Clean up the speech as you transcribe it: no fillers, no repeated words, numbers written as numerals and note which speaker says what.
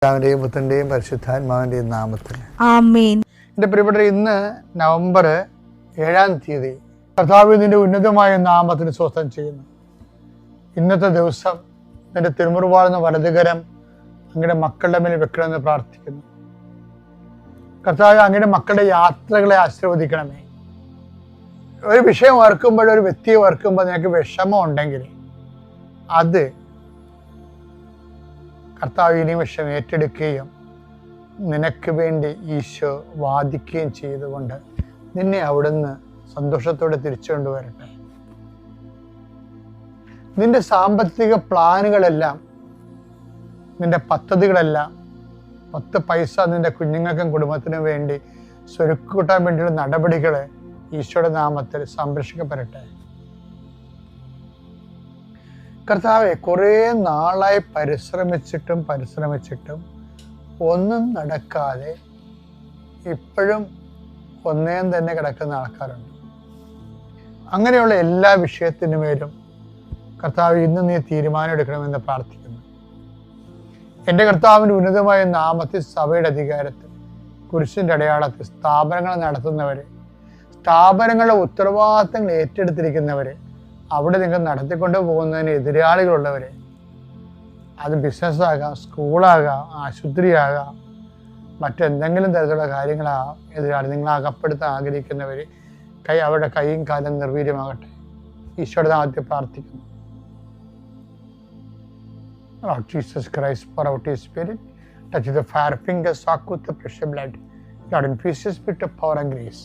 Speaker 1: പിതാവിന്റെയും പുത്രന്റെയും പരിശുദ്ധാത്മാവിന്റെയും നാമത്തിൽ
Speaker 2: ആമേൻ.
Speaker 1: എൻ്റെ പ്രിയപ്പെട്ടവരെ, ഇന്ന് നവംബർ 7 കർത്താവ് നിന്റെ ഉന്നതമായ നാമത്തിന് സ്വസ്ഥം ചെയ്യുന്നു. ഇന്നത്തെ ദിവസം നിന്റെ തിരുമുറുവാളുന്ന വലതുകരം അങ്ങയുടെ മക്കളുടെ മേൽ വെക്കണമെന്ന് പ്രാർത്ഥിക്കുന്നു. കർത്താവ് അങ്ങയുടെ മക്കളുടെ യാത്രകളെ ആശീർവദിക്കണമേ. ഒരു വിഷയം ഓർക്കുമ്പോൾ, ഒരു വ്യക്തിയെ ഓർക്കുമ്പോൾ നിനക്ക് വിഷമം ഉണ്ടെങ്കിൽ അത് കർത്താവ് ഈ നിമിഷം ഏറ്റെടുക്കുകയും നിനക്ക് വേണ്ടി ഈശോ വാദിക്കുകയും ചെയ്തുകൊണ്ട് നിന്നെ അവിടുന്ന് സന്തോഷത്തോടെ തിരിച്ചു കൊണ്ടുവരട്ടെ. നിന്റെ സാമ്പത്തിക പ്ലാനുകളെല്ലാം, നിന്റെ പദ്ധതികളെല്ലാം, 10 പൈസ നിന്റെ കുഞ്ഞുങ്ങൾക്കും കുടുംബത്തിനും വേണ്ടി സ്വരുക്കൂട്ടാൻ വേണ്ടിയുള്ള നടപടികൾ ഈശോയുടെ നാമത്തിൽ സംരക്ഷിക്കപ്പെടട്ടെ. കർത്താവെ, കുറേ നാളായി പരിശ്രമിച്ചിട്ടും ഒന്നും നടക്കാതെ ഇപ്പോഴും ഒന്നേം തന്നെ കിടക്കുന്ന ആൾക്കാരുണ്ട്. അങ്ങനെയുള്ള എല്ലാ വിഷയത്തിനുമേലും കർത്താവ് ഇന്ന് നീ തീരുമാനം എടുക്കണമെന്ന് പ്രാർത്ഥിക്കുന്നു. എൻ്റെ കർത്താവിൻ്റെ ഉന്നതമായ നാമത്തിൽ, സഭയുടെ അധികാരത്തിൽ, കുരിശിൻ്റെ അടയാളത്തിൽ സ്ഥാപനങ്ങൾ നടത്തുന്നവരെ, സ്ഥാപനങ്ങളുടെ ഉത്തരവാദിത്തങ്ങൾ ഏറ്റെടുത്തിരിക്കുന്നവരെ, അവിടെ നിങ്ങൾ നടത്തിക്കൊണ്ട് പോകുന്നതിന് എതിരാളികളുള്ളവരെ, അത് ബിസിനസ്സാകാം, സ്കൂളാകാം, ആശുപത്രിയാകാം, മറ്റെന്തെങ്കിലും തരത്തിലുള്ള കാര്യങ്ങളാകാം, എതിരാളി നിങ്ങൾ അകപ്പെടുത്താൻ ആഗ്രഹിക്കുന്നവർ അവരുടെ കൈയും കാലം നിർവീര്യമാകട്ടെ. ഈശോയുടെ നാമത്തിൽ പ്രാർത്ഥിക്കുന്നു. Lord Jesus Christ, pour out His Spirit, touch the fire fingers, soak with the precious blood. Lord, infuse His spirit of power and grace.